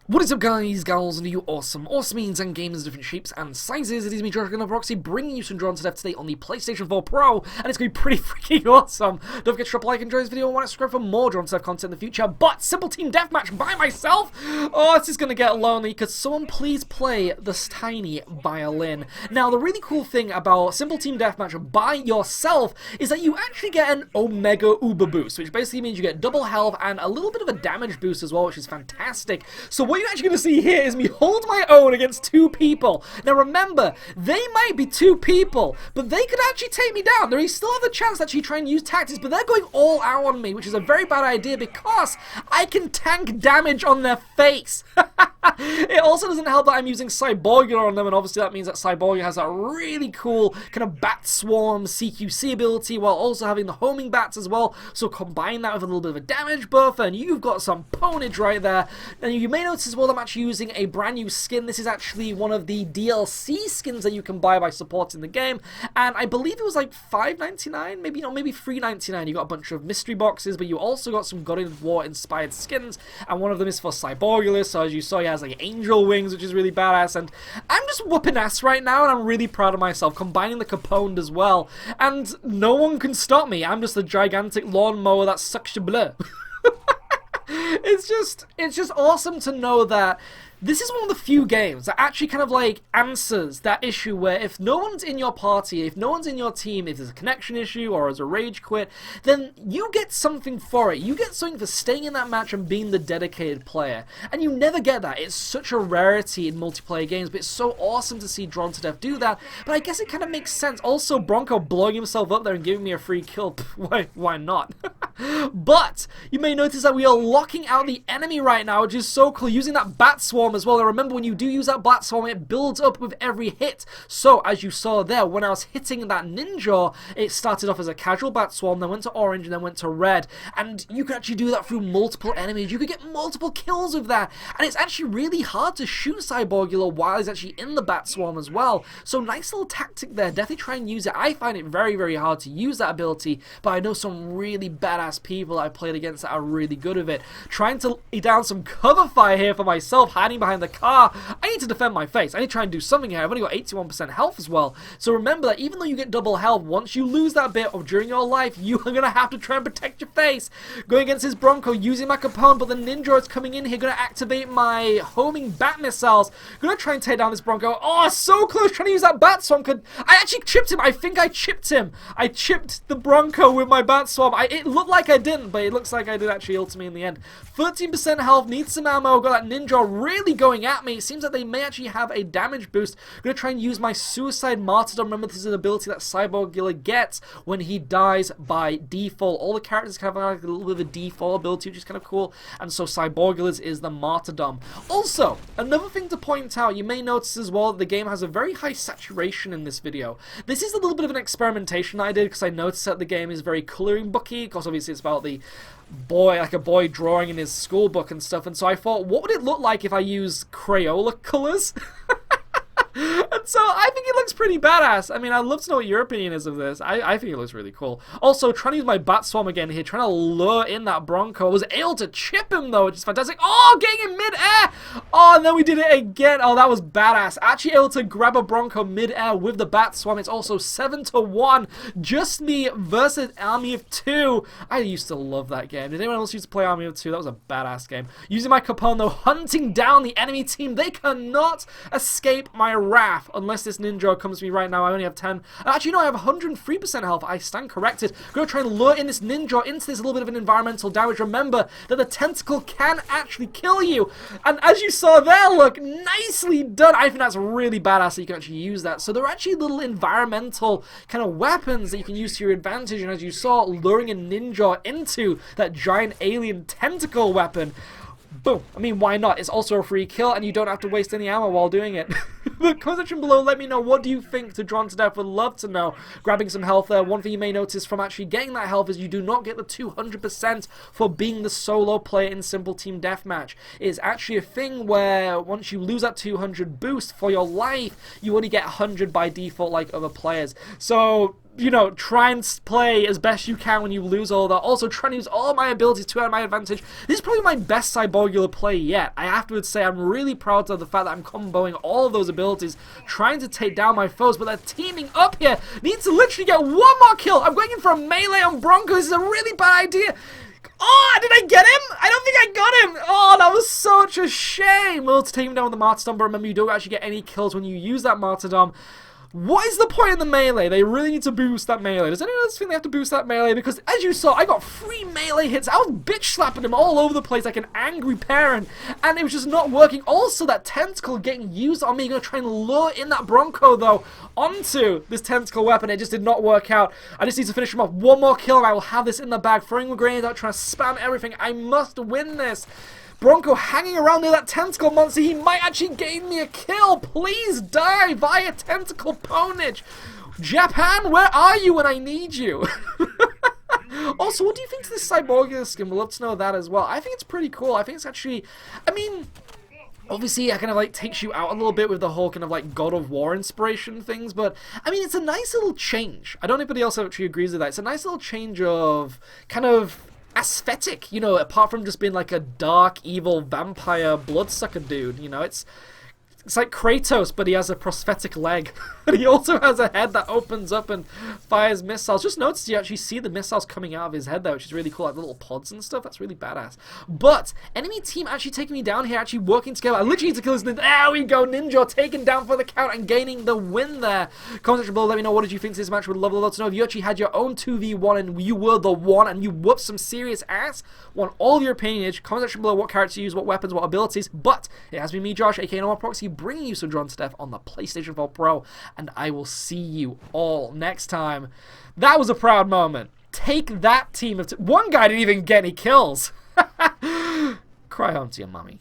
What is up, guys, gals, and you awesome means and gamers of different shapes and sizes. It is me, Josh, Proxy, bringing you some Drawn to Death today on the PlayStation 4 Pro, and it's going to be pretty freaking awesome. Don't forget to drop a like and enjoy this video, and want to subscribe for more Drawn to Death content in the future. But Simple Team Deathmatch by myself? Oh, this is going to get lonely. Could someone please play this tiny violin? Now, the really cool thing about Simple Team Deathmatch by yourself is that you actually get an Omega Uber boost, which basically means you get double health and a little bit of a damage boost as well, which is fantastic. So what you're actually going to see here is me hold my own against two people. Now remember, they might be two people, but they could actually take me down. They still have the chance to actually try and use tactics, but they're going all out on me, which is a very bad idea because I can tank damage on their face. It also doesn't help that I'm using Cyborgia on them, and obviously that means that Cyborgia has that really cool kind of Bat Swarm CQC ability while also having the homing bats as well. So combine that with a little bit of a damage buff, and you've got some ponage right there. And you may notice as well I'm actually using a brand new skin. This is actually one of the DLC skins that you can buy by supporting the game, and I believe it was like $5.99, maybe maybe $3.99. You got a bunch of mystery boxes, but you also got some God of War inspired skins, and one of them is for Cyborgia. So as you saw, he has like angel wings, which is really badass, and I'm just whooping ass right now, and I'm really proud of myself, combining the Capone as well, and no one can stop me. I'm just a gigantic lawnmower that sucks your blood. It's just awesome to know that this is one of the few games that actually kind of like answers that issue where if no one's in your party, if no one's in your team, if there's a connection issue or there's a rage quit, then you get something for it. You get something for staying in that match and being the dedicated player. And you never get that. It's such a rarity in multiplayer games, but it's so awesome to see Drawn to Death do that. But I guess it kind of makes sense. Also, Bronco blowing himself up there and giving me a free kill. Why not? But you may notice that we are locking out the enemy right now, which is so cool, using that Bat Swarm as well. Now remember, when you do use that Bat Swarm, it builds up with every hit. So as you saw there, when I was hitting that ninja, it started off as a casual Bat Swarm, then went to orange, and then went to red. And you can actually do that through multiple enemies. You could get multiple kills with that. And it's actually really hard to shoot Cyborgia while he's actually in the Bat Swarm as well. So nice little tactic there. Definitely try and use it. I find it very, very hard to use that ability, but I know some really badass people I played against that are really good with it. Trying to lay down some cover fire here for myself, hiding behind the car. I need to defend my face. I need to try and do something here. I've only got 81% health as well. So remember that even though you get double health, once you lose that bit of during your life, you are going to have to try and protect your face. Going against his Bronco, using my Capone, but the ninja is coming in here, going to activate my homing bat missiles. Going to try and take down this Bronco. Oh, so close, trying to use that Bat Swarm. I actually chipped him. I think I chipped him. I chipped the Bronco with my Bat Swarm. It looked like I didn't, but it looks like I did actually ult me in the end. 13% health, needs some ammo. Got that ninja really going at me. It seems that they may actually have a damage boost. I'm going to try and use my Suicide Martyrdom. Remember, this is an ability that Cyborgia gets when he dies by default. All the characters kind of have like a little bit of a default ability, which is kind of cool. And so Cyborgia's is the Martyrdom. Also, another thing to point out, you may notice as well that the game has a very high saturation in this video. This is a little bit of an experimentation that I did because I noticed that the game is very coloring booky, because obviously it's about the boy, like a boy drawing in his school book and stuff, and so I thought, what would it look like if I use Crayola colors? And so I think it looks pretty badass. I mean, I'd love to know what your opinion is of this. I think it looks really cool. Also, trying to use my Bat Swarm again here, trying to lure in that Bronco. I was able to chip him though, which is fantastic. Oh, getting in mid-air! Oh, and then we did it again. Oh, that was badass. Actually able to grab a Bronco mid-air with the Bat Swarm. It's also 7-1. Just me versus Army of Two. I used to love that game. Did anyone else used to play Army of Two? That was a badass game. Using my Capone though, hunting down the enemy team. They cannot escape my wrath unless this ninja comes to me right now. I only have 10. Actually, no, I have 103% health. I stand corrected. I'm going to try and lure in this ninja into this little bit of an environmental damage. Remember that the tentacle can actually kill you. And as you saw there, look, nicely done. I think that's really badass that you can actually use that. So there are actually little environmental kind of weapons that you can use to your advantage. And as you saw, luring a ninja into that giant alien tentacle weapon. Boom. I mean, why not? It's also a free kill, and you don't have to waste any ammo while doing it. But comment section below, let me know, what do you think to Drawn to Death? Would love to know. Grabbing some health there. One thing you may notice from actually getting that health is you do not get the 200% for being the solo player in Simple Team Deathmatch. It's actually a thing where once you lose that 200 boost for your life, you only get 100 by default like other players. So you know, try and play as best you can when you lose all that. Also, trying to use all my abilities to my advantage. This is probably my best Cyborgular play yet. I have to say I'm really proud of the fact that I'm comboing all of those abilities, trying to take down my foes, but they're teaming up here. Need to literally get one more kill. I'm going in for a melee on Bronco. This is a really bad idea. Oh, did I get him? I don't think I got him. Oh, that was such a shame. Well, to take him down with the Martyrdom, but remember, you don't actually get any kills when you use that Martyrdom. What is the point in the melee? They really need to boost that melee. Does anyone else think they have to boost that melee? Because, as you saw, I got 3 melee hits. I was bitch slapping him all over the place like an angry parent, and it was just not working. Also, that tentacle getting used on me. You're going to try and lure in that Bronco, though, onto this tentacle weapon. It just did not work out. I just need to finish him off. One more kill, and I will have this in the bag. Throwing a grenade out, trying to spam everything. I must win this. Bronco hanging around near that tentacle monster. He might actually gain me a kill. Please die via tentacle ponage. Japan, where are you when I need you? Also, what do you think to this Cyborgular skin? We'd love to know that as well. I think it's pretty cool. I think it's actually, I mean, obviously, it kind of like takes you out a little bit with the whole kind of like God of War inspiration things, but I mean, it's a nice little change. I don't know if anybody else actually agrees with that. It's a nice little change of kind of aesthetic, you know, apart from just being like a dark, evil vampire bloodsucker dude, you know, it's like Kratos, but he has a prosthetic leg. And he also has a head that opens up and fires missiles. Just noticed you actually see the missiles coming out of his head there, which is really cool, like little pods and stuff. That's really badass. But enemy team actually taking me down here, actually working together. I literally need to kill this ninja. There we go, Ninja taken down for the count and gaining the win there. Comment section below, let me know what did you think of this match. Would love to know if you actually had your own 2v1 and you were the one and you whooped some serious ass. Want all your opinions. Comment section below what characters you use, what weapons, what abilities. But it has been me, Josh, aka No More Proxy, bringing you some Drawn to Death on the PlayStation 4 Pro, and I will see you all next time. That was a proud moment. Take that, team of one guy didn't even get any kills. Cry home to your mummy.